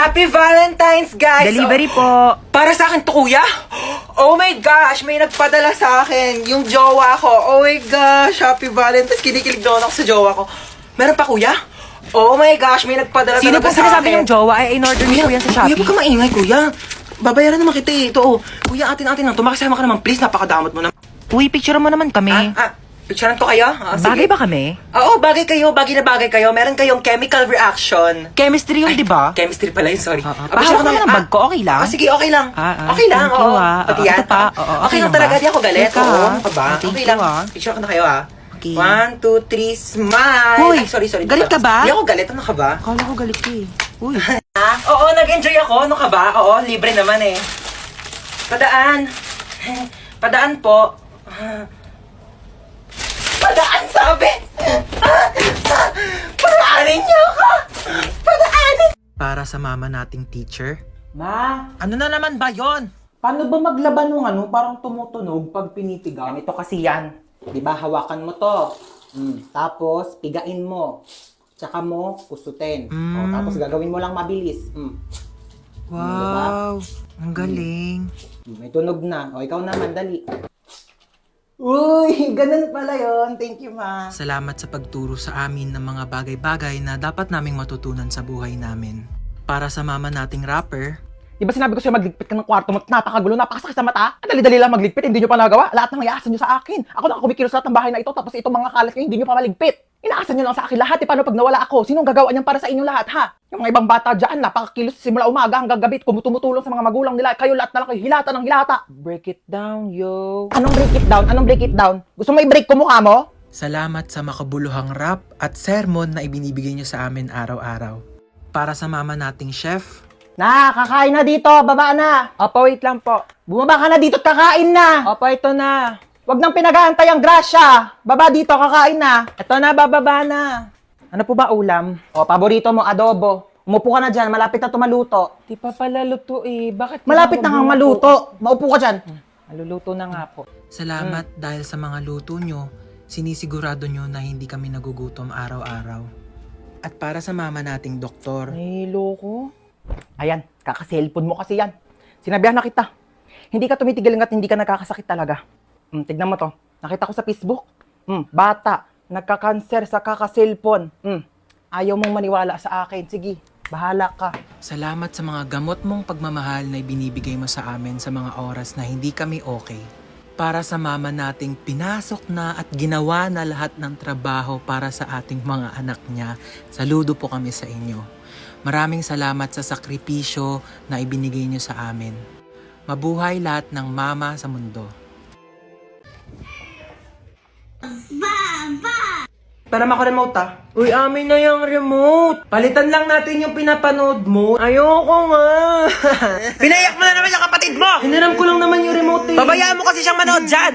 Happy Valentine's, guys! Delivery Oh, po. para sa akin to, kuya? Oh my gosh, may nagpadala sa akin. Yung jowa ko. Oh my gosh, Happy Valentine's. Kinikilig doon ako sa jowa ko. Meron pa, kuya? Oh my gosh, may nagpadala Sino talaga po sa sinasabi akin. yung jowa? Ay, in-order niyo po yan sa Kuya, Shopee. huwag ka maingay, kuya. Babayaran naman kita eh. Ito, oh. Kuya, atin-atin lang. Tumakasama ka naman, please. Napakadamot mo na. Uy, picture mo naman kami. Picturean ko kayo? Bagay ba kami? Oo, bagay kayo. Bagay na bagay kayo. Meron kayong chemical reaction. Chemistry yun, di ba? Chemistry pala yun, sorry. Pahawak ka na ng bag ko, okay lang? Sige, okay lang. Okay lang, thank you, oo. Pati yan. Ito pa, oo, Okay lang ba? talaga, di ako galit. Teka, Oo, ano ka ba? thank Okay you, lang. ah. Picture ko na kayo, ah. Okay. 1, 2, 3, smile! Hoy, Ay, sorry. galit ka ba? Hindi ako galit, ano ka ba? Akala ko galit ka eh. Uy. Oo, nag-enjoy ako, ano ka ba? Oo, libre naman eh. Padaan. Padaan po. Padaan, sabi! Padaanin niyo ako! Padaanin! Para sa mama nating teacher. Ma, Ano na naman ba yon? paano ba maglaban ng parang tumutunog pag pinitigaw? Ito kasi yan. Di ba, hawakan mo to. Tapos, pigain mo. Tsaka mo, kusutin. O, tapos gagawin mo lang mabilis. Wow, ang galing. May tunog na. O, ikaw naman, dali. Uy, ganun pala yon. Thank you, ma. Salamat sa pagturo sa amin ng mga bagay-bagay na dapat naming matutunan sa buhay namin. Para sa mama nating rapper, Di ba sinabi ko sa'yo magligpit ka ng kwarto mo at napakagulo, napakasakit sa mata? Ang dali-dali lang magligpit, hindi nyo pa nagawa. Lahat ng iaasa nyo sa akin. Ako na kumikilos lahat ng bahay na ito, tapos itong mga kalat nyo, hindi nyo pa maligpit. Inaasa nyo lang sa akin lahat. Paano pag nawala ako? Sinong gagawa niyan para sa inyo lahat, ha? Yung mga ibang bata dyan, napakakilos simula umaga hanggang gabi, tumutulong sa mga magulang nila. Kayo lahat na lang kayo, hilata ng hilata. Break it down, yo. Anong break it down? Anong break it down? Gusto mo i-break ko mukha mo? salamat sa makabuluhang rap at sermon na ibinibigay nyo sa amin araw-araw. Para sa mama nating chef, Kakain na dito, baba na. Opo, wait lang po. Bumaba ka na dito at kakain na. Opo, ito na. Huwag nang pinag-aantay ang grasya. Baba dito, kakain na. Ito na, bababa na. Ano po ba ulam? O, paborito mo, adobo. Umupo ka na dyan, malapit na tumaluto. Di pa pala luto eh. Bakit Malapit na kang maluto. Maupo ka dyan. Maluluto na nga po. Salamat dahil sa mga luto nyo, sinisigurado nyo na hindi kami nagugutom araw-araw. At para sa mama nating doktor, Nahilo ko. Ayan, kaka-cellphone mo kasi yan. Sinabihan na kita. Hindi ka tumitigil hanggat hindi ka nagkakasakit talaga. Tignan mo to. Nakita ko sa Facebook. Bata, nagka-cancer sa kaka-cellphone. Ayaw mong maniwala sa akin. Sige, bahala ka. salamat sa mga gamot mong pagmamahal na ibinibigay mo sa amin sa mga oras na hindi kami okay. Para sa mama nating pinasok na at ginawa na lahat ng trabaho para sa ating mga anak niya, saludo po kami sa inyo. Maraming salamat sa sakripisyo na ibinigay niyo sa amin. Mabuhay lahat ng mama sa mundo. Para mako remote Uy, amin na yung remote. Palitan lang natin yung pinapanood mo. Ayoko nga. Pinayak mo na naman yung kapatid mo! Hiniram ko lang naman yung remote eh. Babayaan mo kasi siyang manood dyan!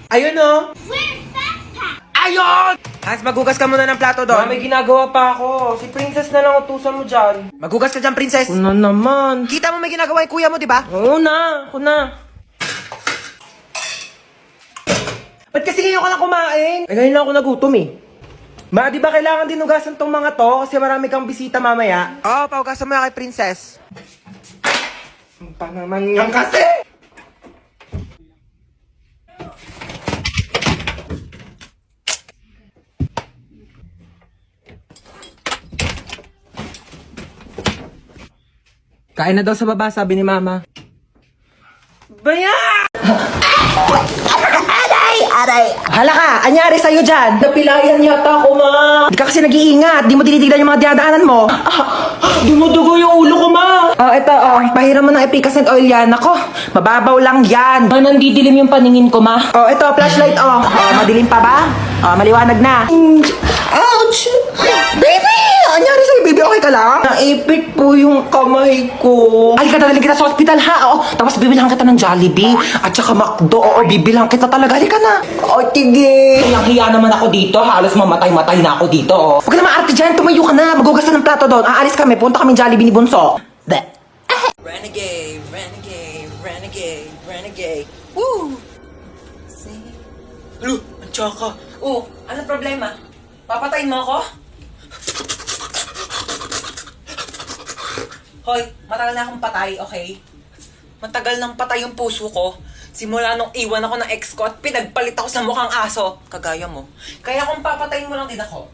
Ayun oh. Ayun! Hans, magugas ka muna ng plato Ba, doon. may ginagawa pa ako. Si Princess na lang utusan mo dyan. Magugas ka dyan, princess. Ano naman? Kita mo may ginagawa yung kuya mo, di ba? Oo na, ako na. Ba't kasi ngayon ka lang kumain? Eh, ngayon lang ako nagutom eh. Ma, di ba kailangan din ugasan tong mga to? Kasi marami kang bisita mamaya. Oo, paugasan mo yan kay princess. Ang pa naman yan kasi! Kain na daw sa baba, sabi ni Mama. Baya! Aray! Hala ka! Anyari sa'yo dyan? Napilayan yata ako, Ma! Di ka kasi nag-iingat. Di mo tinitignan yung mga dinadaanan mo. Dumudugo yung ulo ko, Ma! Ito, pahiram mo ng Epicacent oil yan. Ako, mababaw lang yan. Nandidilim yung paningin ko, Ma. Ito, flashlight, madilim pa ba? Maliwanag na. Ouch! Baby! Anyari sa'yo, baby? Okay ka lang? Naipit po yung kamay ko. Ay, dadalhin kita sa hospital, ha? Tapos bibilang kita ng Jollibee. At saka McDo. Bibilang kita talaga. Halika na. Tige. Hiya naman ako dito. Halos mamatay-matay na ako dito. Huwag ka na maarte dyan. Tumayo ka na. Magugas na ng plato doon. Aalis kami. Punta kami Jollibee ni Bunso. Renegade, renegade, renegade, renegade. Woo! See? Lu, ang tsaka. Anong problema? Papatayin mo ako? Hoy, matagal na akong patay, okay? Matagal nang patay yung puso ko. Simula nung iwan ako ng ex ko at pinagpalit ako sa mukhang aso. Kagaya mo. Kaya kung papatayin mo lang din ako,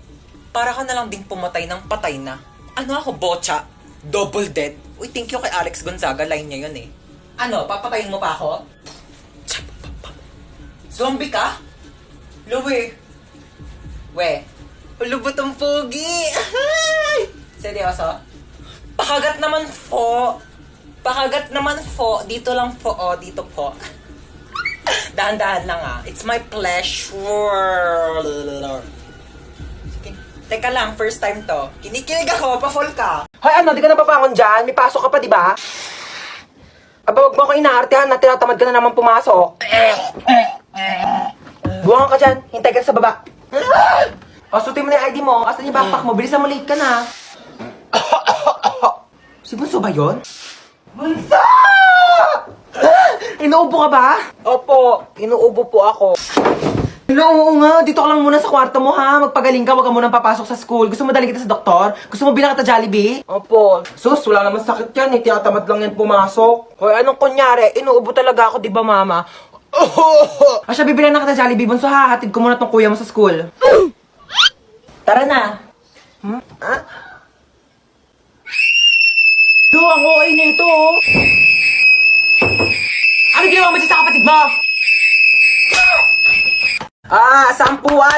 para ka na lang din pumatay ng patay na. Ano ako, bocha? Double dead? Uy, thank you kay Alex Gonzaga. Line niya yun eh. Ano, papatayin mo pa ako? Zombie ka? Luwi. We. Ulubot ang pogi. Seryoso? Pakagat naman po. Pakagat naman po. Dito lang po. O, dito po. Dahan-dahan lang ah. It's my pleasure. Teka lang, first time to. Kinikilig ako, pa-fall ka. Hoy, ano, di ka na babangon dyan? May pasok ka pa, di ba? Aba, wag mo ako inaartehan na tinatamad ka na naman pumasok. Buwangan ka dyan. Hintay ka sa baba. O, sutin mo na yung ID mo. Asan yung backpack mo? Bilisan mo, late ka na. Si Bunso ba yun? Bunso! Inuubo ka ba? Opo, inuubo po ako. Oo nga, dito ka lang muna sa kwarto mo ha. Magpagaling ka, wag ka munang papasok sa school. Gusto mo dalhin kita sa doktor? Gusto mo bilang kita Jollibee? Opo. Sus, wala naman sakit yan eh. Tinatamad lang yan pumasok. Hoy, anong kunyari? Inuubo talaga ako, di ba mama? Asya, bibilang na kita Jollibee. Bunso ha, hatid ko muna tong kuya mo sa school. Tara na. Ah? Do, ang okay na ito oh. Ano ginawa mo dyan sa kapatid mo?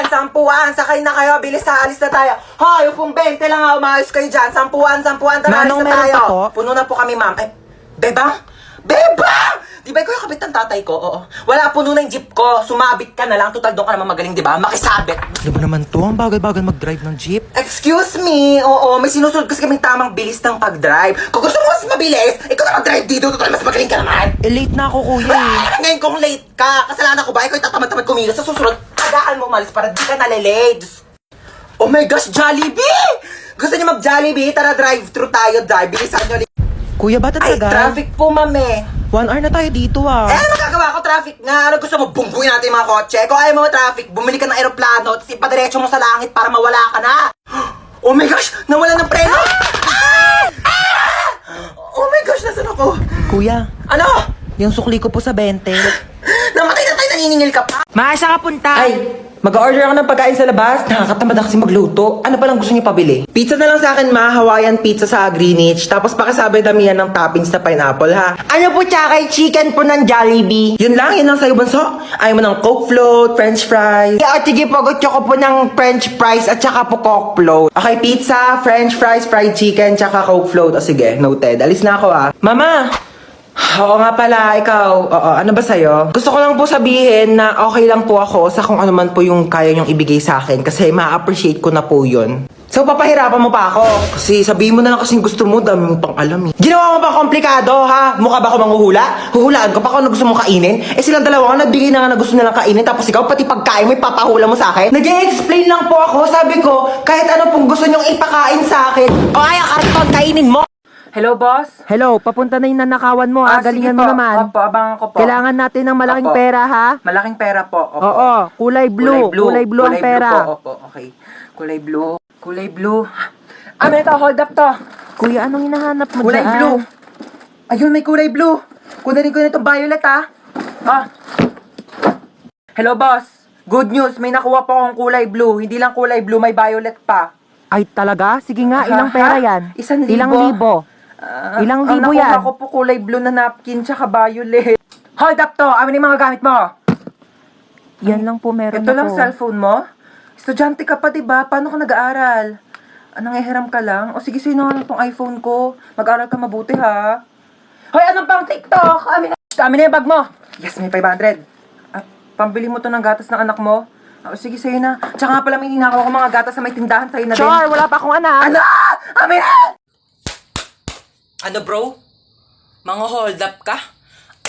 Sampuan. Sakay na kayo. Bilis ha, alis na tayo. Hoy, upong 20 lang ha. Umayos kayo dyan. Sampuan. Tara, alis Manong, na meron tayo. pa po? Puno na po kami, ma'am. Eh, Bebang? Bebang! Di ba ikaw yung kabit ng tatay ko? Oo. Wala, puno na yung jeep ko. Sumabit ka na lang. Tutal doon ka naman magaling, di ba? Makisabit. Ano ba naman to? Ang bagal-bagal mag-drive ng jeep. Excuse me. Oo, may sinusunod kasi kaming tamang bilis ng pag-drive. Kung gusto mo mas mabilis, ikaw na mag-drive dito. Tutal, mas magaling ka naman. Eh, late na ako, kuya eh. Ngayon kung late ka, kasalanan ko ba? Ikaw itatamad-tamad kumilos. Sa susunod, tagaan mo umalis para di ka nalilate. Oh my gosh, Jollibee! Gusto niyo mag-Jollibee? Tara, drive-thru tayo, drive. Bilisan niyo. Kuya, ba Ay, talaga? traffic po, mame. 1 hour na tayo dito ah. Eh, magagawa ko traffic nga. Ano gusto mo? Bungbuin natin yung mga kotse. Kung ayaw mo traffic, bumili ka ng aeroplano at ipadiretso mo sa langit para mawala ka na. Oh my gosh! Nawala ng preno! Oh my gosh! Nasaan ako? Kuya, Ano? yung sukli ko po sa 20. Namatay na tayo, naniningil ka pa. Maasa ka punta? Ay, mag-order ako ng pagkain sa labas. Nakakatamad na kasi magluto. Ano palang gusto niyo pabili? Pizza na lang sa akin, ma. Hawaiian pizza sa Greenwich. Tapos pakasabay damihan ng toppings na pineapple, ha? Ano po tsaka chicken po ng Jollibee? Yun lang sa'yo, Bunso. Ayaw mo ng Coke float, French fries. Yeah, sige po, gusto ko po ng French fries at tsaka po Coke float. Okay, pizza, French fries, fried chicken, tsaka Coke float. O sige, noted. Alis na ako, ha? Mama! Oo nga pala, ikaw. Oo, ano ba sa'yo? Gusto ko lang po sabihin na okay lang po ako sa kung ano man po yung kaya niyong ibigay sa akin kasi ma-appreciate ko na po yun. So, papahirapan mo pa ako? Kasi sabihin mo na lang kasing gusto mo, dami mo pang alam eh. Ginawa mo pa komplikado, ha? Mukha ba ako manghuhula? Huhulaan ko pa kung ano gusto mong kainin? Eh, silang dalawa nga nagbigay na nga na gusto nilang kainin tapos ikaw pati pagkain mo ipapahula mo sa akin? Nag-i-explain lang po ako, sabi ko, kahit ano pong gusto niyong ipakain sa akin. O ay, karton, kainin mo! Hello, boss? Hello, papunta na yung nanakawan mo ha. Galingan mo naman. Opo, abangan ko po. Kailangan natin ng malaking Opo. pera ha. Malaking pera po. Opo. Oo, kulay blue. Kulay blue ang pera. Po, opo, okay. Kulay blue. Kulay blue. Ah, may ito, hold up to. Kuya, anong hinahanap mo Kulay dyan? blue. Ayun, may kulay blue. Kunarin ko na itong violet, ha? Ah. Hello, boss. Good news, may nakuha po akong kulay blue. Hindi lang kulay blue, may violet pa. Ay, talaga? Sige nga, ilang Ha? pera yan? 1,000. Ilang libo? Ilang libo yan? Ang nakuha ko po kulay blue na napkin tsaka violet. Hold up to. Amin yung mga gamit mo. Yan lang po meron Ito lang ako. cellphone mo? Estudyante ka pa, diba? Paano ka nag-aaral? Nangihiram ka lang? O sige, sino nga tong iPhone ko? Mag-aaral ka mabuti, ha? Hoy, anong pang TikTok? Amin na yung bag mo. Yes, may 500. Pambili mo to ng gatas ng anak mo? O sige, sa'yo na. Tsaka nga pala may ninakaw ko mga gatas sa may tindahan sa'yo na din. Char, wala pa akong anak. Ano? Amin na! Ano, bro? Mga hold up ka?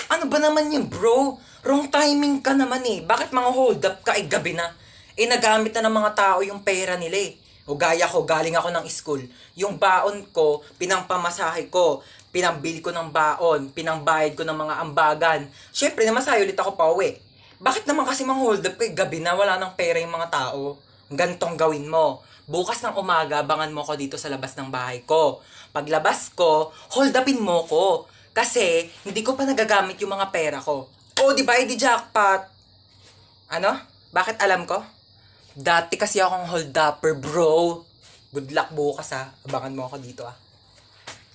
Ano ba naman yun, bro? Wrong timing ka naman eh. Bakit mga hold up ka? Gabi na. Nagamit na ng mga tao yung pera nila eh. O gaya ko, galing ako ng school. Yung baon ko, pinangpamasahe ko. Pinambili ko ng baon. Pinangbayad ko ng mga ambagan. Siyempre, namasahe ulit ako pa uwi. Bakit naman kasi mga hold up gabi na wala ng pera yung mga tao? Gantong gawin mo. Bukas ng umaga, abangan mo ko dito sa labas ng bahay ko. Paglabas ko, hold upin mo ko. Kasi, hindi ko pa nagagamit yung mga pera ko. Oh, di ba? Di jackpot. Ano? Bakit alam ko? Dati kasi akong hold upper, bro. Good luck bukas, ha. Abangan mo ako dito,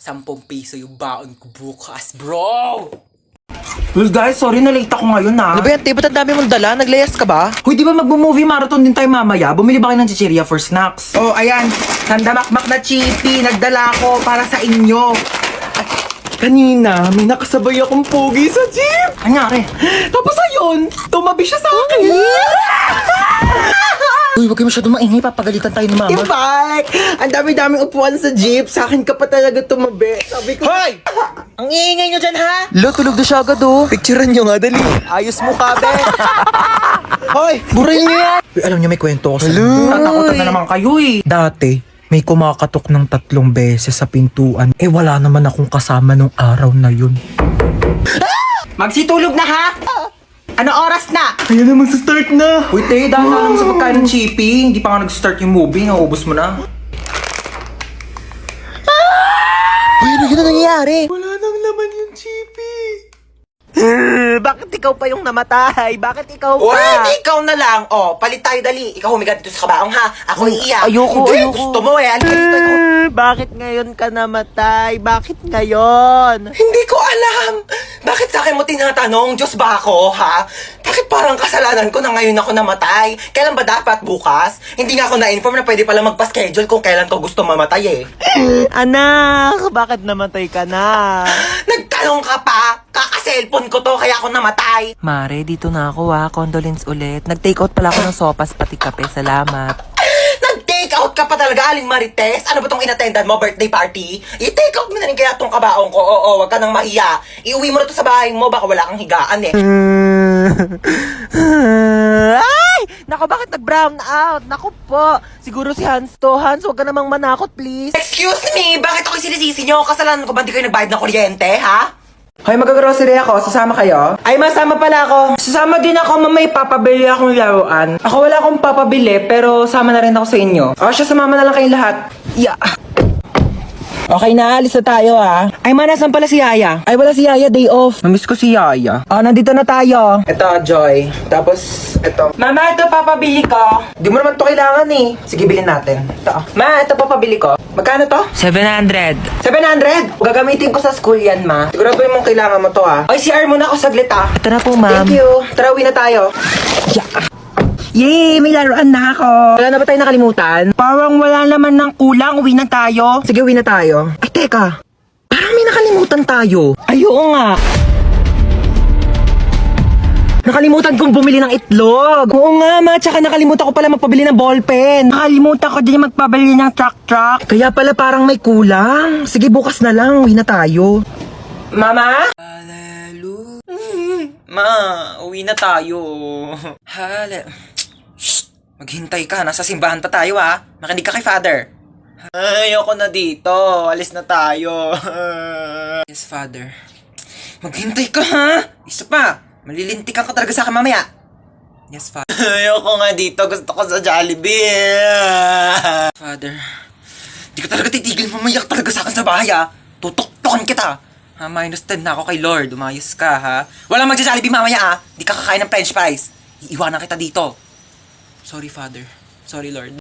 10 piso yung baon ko bukas, bro! Well guys, sorry na late ako ngayon Ano ba yan, te? Ba't ang dami mong dala? Naglayas ka ba? Hoy, di ba magbo-movie marathon din tayo mamaya? Bumili ba kayo ng chichirya for snacks? Oh, ayan. Sandamakmak na chippy. Nagdala ko para sa inyo. At kanina, may nakasabay akong pogi sa jeep. Anyari? Tapos ayun, tumabi siya sa akin. Uy, huwag kayo masyadong maingay. Papagalitan tayo ni mama. Bike! Ang dami-daming upuan sa jeep. Sa akin ka pa talaga tumabi. Sabi ko, Hoy! Ang iingay nyo dyan, ha? Lo, tulog na siya agad, oh. Picturean nyo nga, dali. Ayos mo ka, be. Hoy, buray nyo yan. Uy, alam niyo may kwento ko sa inyo. Tatakotan na naman kayo eh. Dati, may kumakatok ng 3 beses sa pintuan. Eh wala naman akong kasama nung araw na yun. Magsitulog na ha? Ano oras na? Ayan naman sa start na. Uy, te, dahil ka naman sa pagkain ng chippy. Hindi pa nga nag-start yung movie. Naubos mo na. Uy, ano yun ang nangyayari? Wala nang laman yung chippy. Bakit ikaw pa yung namatay? Bakit ikaw Uy, pa? ikaw na lang. Oh, palit tayo dali. Ikaw humiga dito sa kabaong ha. Ako iiyak. Ayoko, Hindi, ayoko. gusto mo eh. Halika dito. Ikaw. Bakit ngayon ka namatay? Bakit ngayon? Hindi ko alam. Bakit sa akin mo tinatanong? Diyos ba ako, ha? Bakit parang kasalanan ko na ngayon ako namatay? Kailan ba dapat? Bukas? Hindi nga ako na-inform na pwede pala magpa-schedule kung kailan ko gusto mamatay eh. Anak, bakit namatay ka na? Nagtanong ka pa? Kaka-cellphone ko to kaya ako namatay. Mare, dito na ako Condolence ulit. Nag-take out pala ako ng sopas pati kape. Salamat. Nag-take out ka pa talaga, Aling Marites? Ano ba tong inattendan mo, birthday party? I-take out mo na rin kaya tong kabaong ko. Oo, wag ka nang mahiya. Iuwi mo na to sa bahay mo, baka wala kang higaan eh. Ay! Nako, bakit nag-brown out? Nako po. Siguro si Hans to. Hans, huwag ka namang manakot, please. Excuse me, bakit ako sinisisi nyo? Kasalanan ko ba di kayo nagbayad ng kuryente, ha? Hoy, mag-grocery ako. Sasama kayo? Ay, masama pala ako. Sasama din ako, mamay papabili akong laruan. Ako wala akong papabili, pero sama na rin ako sa inyo. O, siya, sumama na lang kayong lahat. Yeah. Okay na, alis na tayo Ay, nasan pala si Yaya? Ay, wala si Yaya, day off. Namiss ko si Yaya. Nandito na tayo. Ito, Joy. Tapos, ito. Mama, ito papabili ko. Di mo naman to kailangan eh. Sige, bilhin natin. Ito. Ma, ito papabili ko. Magkano to? 700. 700? Gagamitin ko sa school yan, ma. Siguraduhin mong kailangan mo to, Ay, CR muna ako saglit, Ito na po, ma'am. Thank you. Tara, uwi na tayo. Yeah. Yay! May laruan na ako. Wala na ba tayo nakalimutan? Parang wala naman ng kulang. Uwi na tayo. Sige, uwi na tayo. Ay, teka. Parang may nakalimutan tayo. Ay, oo nga. Nakalimutan kong bumili ng itlog. Oo nga, ma. Tsaka nakalimutan ko pala magpabili ng ballpen. Nakalimutan ko din magpabili ng truck. Kaya pala parang may kulang. Sige, bukas na lang. Uwi na tayo. Mama? Hallelujah. Ma, uwi na tayo. Shh! Maghintay ka. Nasa simbahan pa tayo, Makinig ka kay Father. Ayoko na dito. Alis na tayo. Yes, Father. Maghintay ka, Isa pa. Malilintikan ka talaga sa akin mamaya. Yes, Father. Ayoko nga dito. Gusto ko sa Jollibee. Father. Di ka talaga titigil. Mamayak talaga sa akin sa bahay, Tutok-tokan kita. -10 na ako kay Lord. Umayos ka, Walang magja-Jollibee mamaya, Di ka kakain ng french fries. Iiwanan kita dito. Sorry, Father. Sorry, Lord.